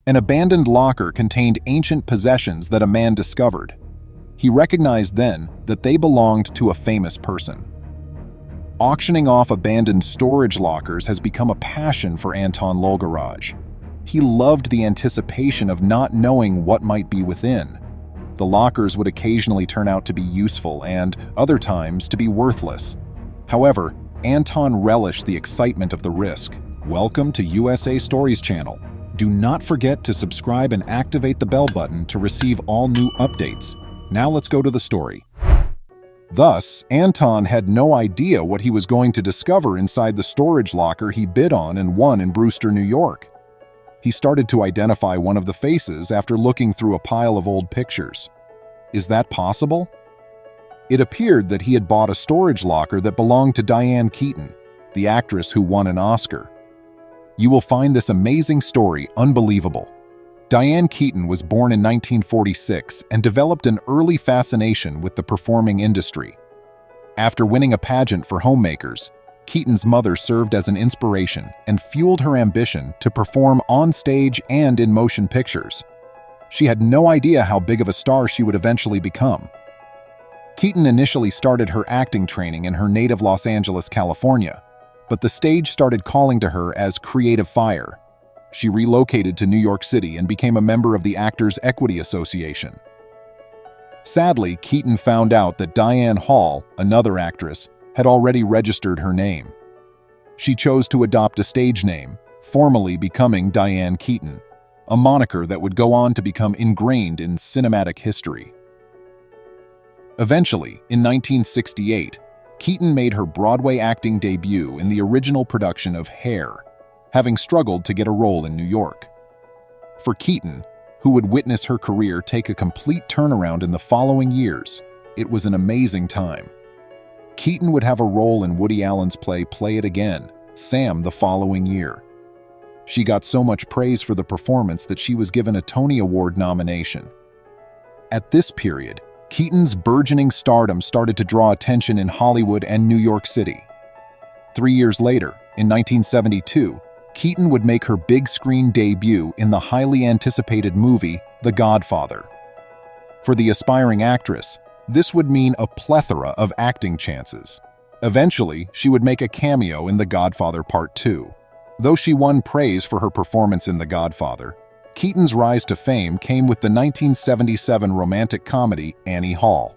An abandoned locker contained ancient possessions that a man discovered. He recognized then that they belonged to a famous person. Auctioning off abandoned storage lockers has become a passion for Anton Lolgaraj. He loved the anticipation of not knowing what might be within. The lockers would occasionally turn out to be useful and, other times, to be worthless. However, Anton relished the excitement of the risk. Welcome to USA Stories channel. Do not forget to subscribe and activate the bell button to receive all new updates. Now let's go to the story. Thus, Anton had no idea what he was going to discover inside the storage locker he bid on and won in Brewster, New York. He started to identify one of the faces after looking through a pile of old pictures. Is that possible? It appeared that he had bought a storage locker that belonged to Diane Keaton, the actress who won an Oscar. You will find this amazing story unbelievable. Diane Keaton was born in 1946 and developed an early fascination with the performing industry. After winning a pageant for homemakers, Keaton's mother served as an inspiration and fueled her ambition to perform on stage and in motion pictures. She had no idea how big of a star she would eventually become. Keaton initially started her acting training in her native Los Angeles, California, but the stage started calling to her as creative fire. She relocated to New York City and became a member of the Actors Equity Association. Sadly, Keaton found out that Diane Hall, another actress, had already registered her name. She chose to adopt a stage name, formally becoming Diane Keaton, a moniker that would go on to become ingrained in cinematic history. Eventually, in 1968, Keaton made her Broadway acting debut in the original production of Hair, having struggled to get a role in New York. For Keaton, who would witness her career take a complete turnaround in the following years, it was an amazing time. Keaton would have a role in Woody Allen's play Play It Again, Sam, the following year. She got so much praise for the performance that she was given a Tony Award nomination. At this period, Keaton's burgeoning stardom started to draw attention in Hollywood and New York City. 3 years later, in 1972, Keaton would make her big-screen debut in the highly anticipated movie The Godfather. For the aspiring actress, this would mean a plethora of acting chances. Eventually, she would make a cameo in The Godfather Part 2. Though she won praise for her performance in The Godfather, Keaton's rise to fame came with the 1977 romantic comedy Annie Hall.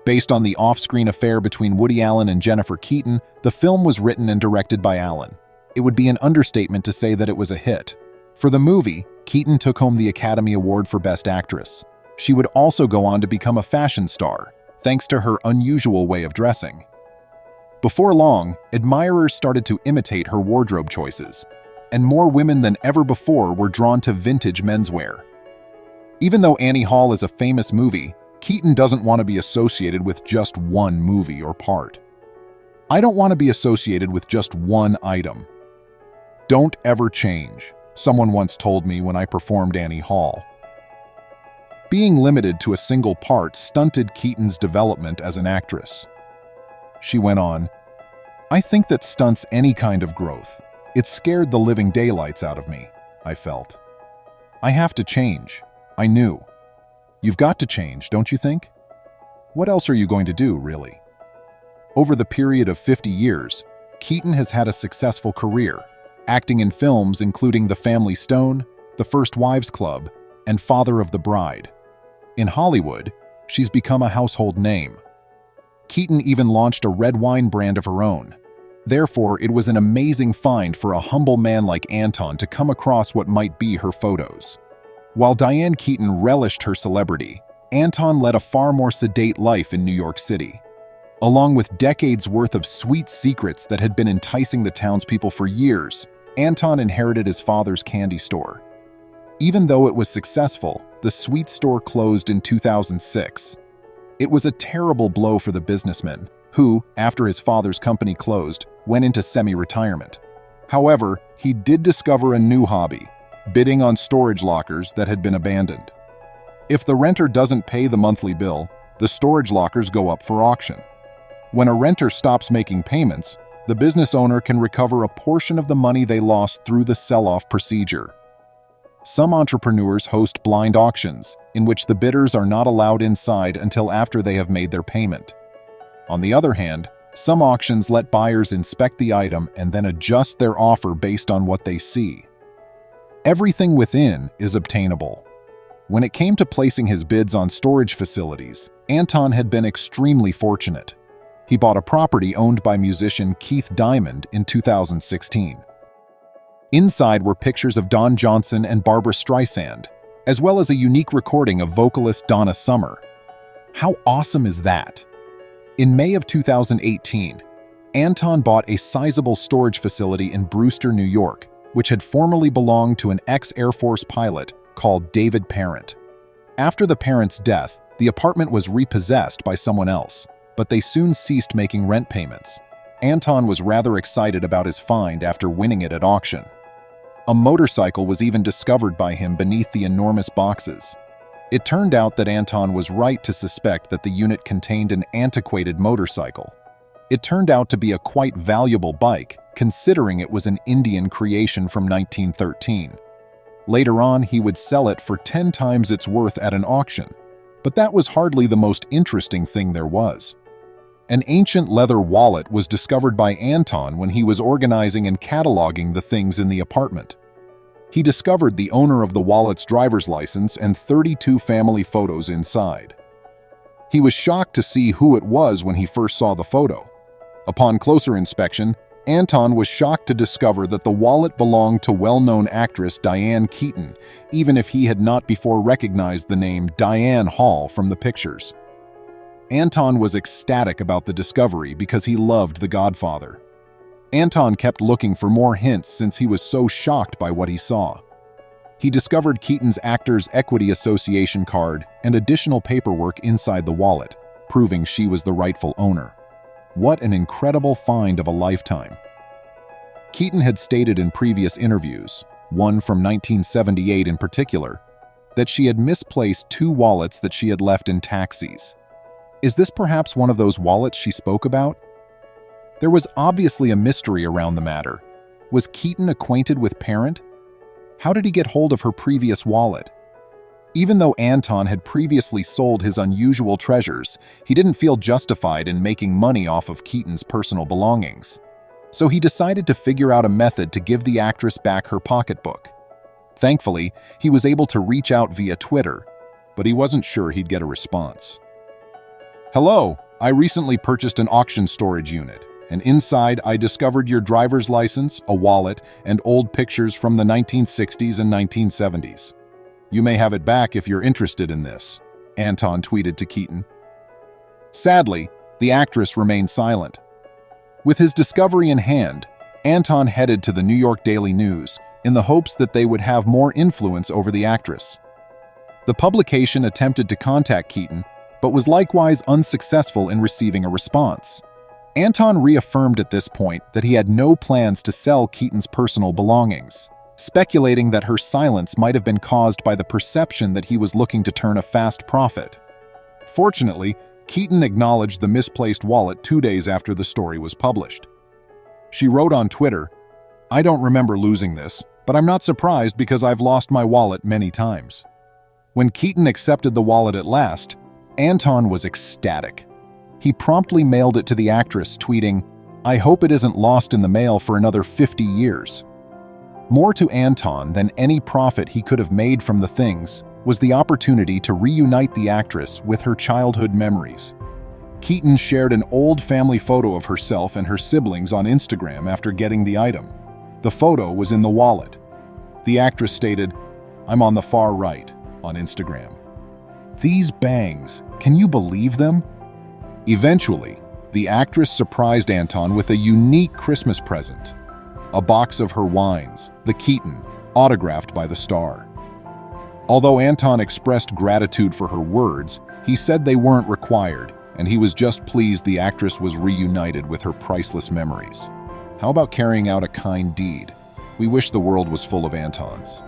Based on the off-screen affair between Woody Allen and Jennifer Keaton, the film was written and directed by Allen. It would be an understatement to say that it was a hit. For the movie, Keaton took home the Academy Award for Best Actress. She would also go on to become a fashion star, thanks to her unusual way of dressing. Before long, admirers started to imitate her wardrobe choices, and more women than ever before were drawn to vintage menswear. Even though Annie Hall is a famous movie, Keaton doesn't want to be associated with just one movie or part. I don't want to be associated with just one item. Don't ever change, someone once told me when I performed Annie Hall. Being limited to a single part stunted Keaton's development as an actress. She went on, "I think that stunts any kind of growth. It scared the living daylights out of me, I felt. I have to change. I knew. You've got to change, don't you think? What else are you going to do, really?" Over the period of 50 years, Keaton has had a successful career, acting in films including The Family Stone, The First Wives Club, and Father of the Bride. In Hollywood, she's become a household name. Keaton even launched a red wine brand of her own. Therefore, it was an amazing find for a humble man like Anton to come across what might be her photos. While Diane Keaton relished her celebrity, Anton led a far more sedate life in New York City. Along with decades' worth of sweet secrets that had been enticing the townspeople for years, Anton inherited his father's candy store. Even though it was successful, the sweet store closed in 2006. It was a terrible blow for the businessman, who, after his father's company closed, went into semi-retirement. However, he did discover a new hobby, bidding on storage lockers that had been abandoned. If the renter doesn't pay the monthly bill, the storage lockers go up for auction. When a renter stops making payments, the business owner can recover a portion of the money they lost through the sell-off procedure. Some entrepreneurs host blind auctions, in which the bidders are not allowed inside until after they have made their payment. On the other hand, some auctions let buyers inspect the item and then adjust their offer based on what they see. Everything within is obtainable. When it came to placing his bids on storage facilities, Anton had been extremely fortunate. He bought a property owned by musician Keith Diamond in 2016. Inside were pictures of Don Johnson and Barbra Streisand, as well as a unique recording of vocalist Donna Summer. How awesome is that? In May of 2018, Anton bought a sizable storage facility in Brewster, New York, which had formerly belonged to an ex-Air Force pilot called David Parent. After the parent's death, the apartment was repossessed by someone else, but they soon ceased making rent payments. Anton was rather excited about his find after winning it at auction. A motorcycle was even discovered by him beneath the enormous boxes. It turned out that Anton was right to suspect that the unit contained an antiquated motorcycle. It turned out to be a quite valuable bike, considering it was an Indian creation from 1913. Later on, he would sell it for 10 times its worth at an auction. But that was hardly the most interesting thing there was. An ancient leather wallet was discovered by Anton when he was organizing and cataloging the things in the apartment. He discovered the owner of the wallet's driver's license and 32 family photos inside. He was shocked to see who it was when he first saw the photo. Upon closer inspection, Anton was shocked to discover that the wallet belonged to well-known actress Diane Keaton, even if he had not before recognized the name Diane Hall from the pictures. Anton was ecstatic about the discovery because he loved The Godfather. Anton kept looking for more hints since he was so shocked by what he saw. He discovered Keaton's Actors Equity Association card and additional paperwork inside the wallet, proving she was the rightful owner. What an incredible find of a lifetime. Keaton had stated in previous interviews, one from 1978 in particular, that she had misplaced 2 wallets that she had left in taxis. Is this perhaps one of those wallets she spoke about? There was obviously a mystery around the matter. Was Keaton acquainted with Parent? How did he get hold of her previous wallet? Even though Anton had previously sold his unusual treasures, he didn't feel justified in making money off of Keaton's personal belongings. So he decided to figure out a method to give the actress back her pocketbook. Thankfully, he was able to reach out via Twitter, but he wasn't sure he'd get a response. "Hello, I recently purchased an auction storage unit, and inside I discovered your driver's license, a wallet, and old pictures from the 1960s and 1970s. You may have it back if you're interested in this," Anton tweeted to Keaton. Sadly, the actress remained silent. With his discovery in hand, Anton headed to the New York Daily News in the hopes that they would have more influence over the actress. The publication attempted to contact Keaton, but was likewise unsuccessful in receiving a response. Anton reaffirmed at this point that he had no plans to sell Keaton's personal belongings, speculating that her silence might have been caused by the perception that he was looking to turn a fast profit. Fortunately, Keaton acknowledged the misplaced wallet 2 days after the story was published. She wrote on Twitter, "I don't remember losing this, but I'm not surprised because I've lost my wallet many times." When Keaton accepted the wallet at last, Anton was ecstatic. He promptly mailed it to the actress, tweeting, "I hope it isn't lost in the mail for another 50 years. More to Anton than any profit he could have made from the things was the opportunity to reunite the actress with her childhood memories. Keaton shared an old family photo of herself and her siblings on Instagram after getting the item. The photo was in the wallet. The actress stated, "I'm on the far right," on Instagram. These bangs, can you believe them? Eventually, the actress surprised Anton with a unique Christmas present. A box of her wines, the Keaton, autographed by the star. Although Anton expressed gratitude for her words, he said they weren't required, and he was just pleased the actress was reunited with her priceless memories. How about carrying out a kind deed? We wish the world was full of Antons.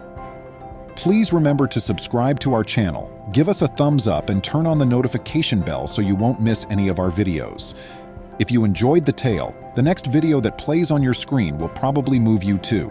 Please remember to subscribe to our channel, give us a thumbs up, and turn on the notification bell so you won't miss any of our videos. If you enjoyed the tale, the next video that plays on your screen will probably move you too.